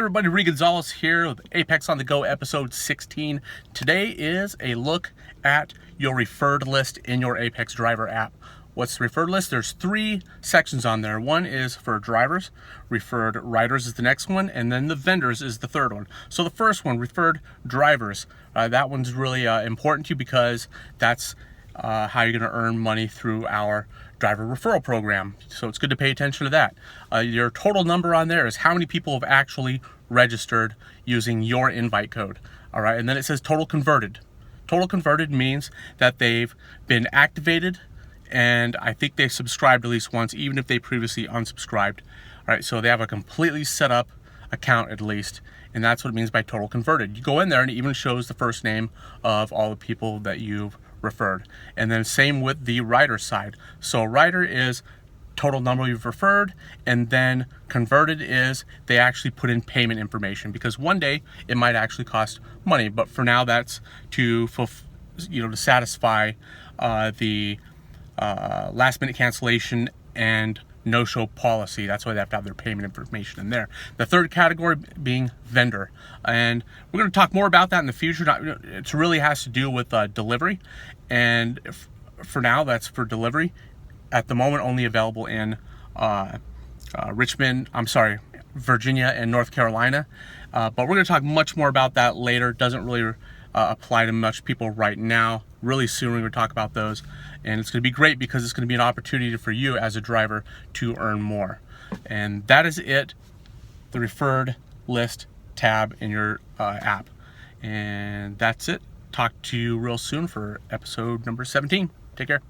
Everybody, Ree Gonzalez here with Apex on the Go episode 16. Today is a look at your referred list in your Apex driver app. What's the referred list? There's three sections on there. One is for drivers, referred riders is the next one, and then the vendors is the third one. So the first one, referred drivers, that one's really important to you because that's how you're going to earn money through our driver referral program. So it's good to pay attention to that. Your total number on there is how many people have actually registered using your invite code. All right, and then it says total converted. Total converted means that they've been activated, and I think they subscribed at least once, even if they previously unsubscribed. All right, so they have a completely set up account at least, and that's what it means by total converted. You go in there and it even shows the first name of all the people that you've referred. And then same with the rider side. So rider is total number you've referred, and then converted is they actually put in payment information, because one day it might actually cost money, but for now that's to to satisfy the last minute cancellation and no-show policy. That's why they have to have their payment information in there. The third category being vendor, and we're going to talk more about that in the future. It really has to do with delivery, and for now that's for delivery. At the moment only available in Virginia and North Carolina, but we're going to talk much more about that later. It doesn't really apply to much people right now. Really soon we're going to talk about those, and it's going to be great because it's going to be an opportunity for you as a driver to earn more. And that is it, the referred list tab in your app. And that's it. Talk to you real soon for episode number 17. Take care.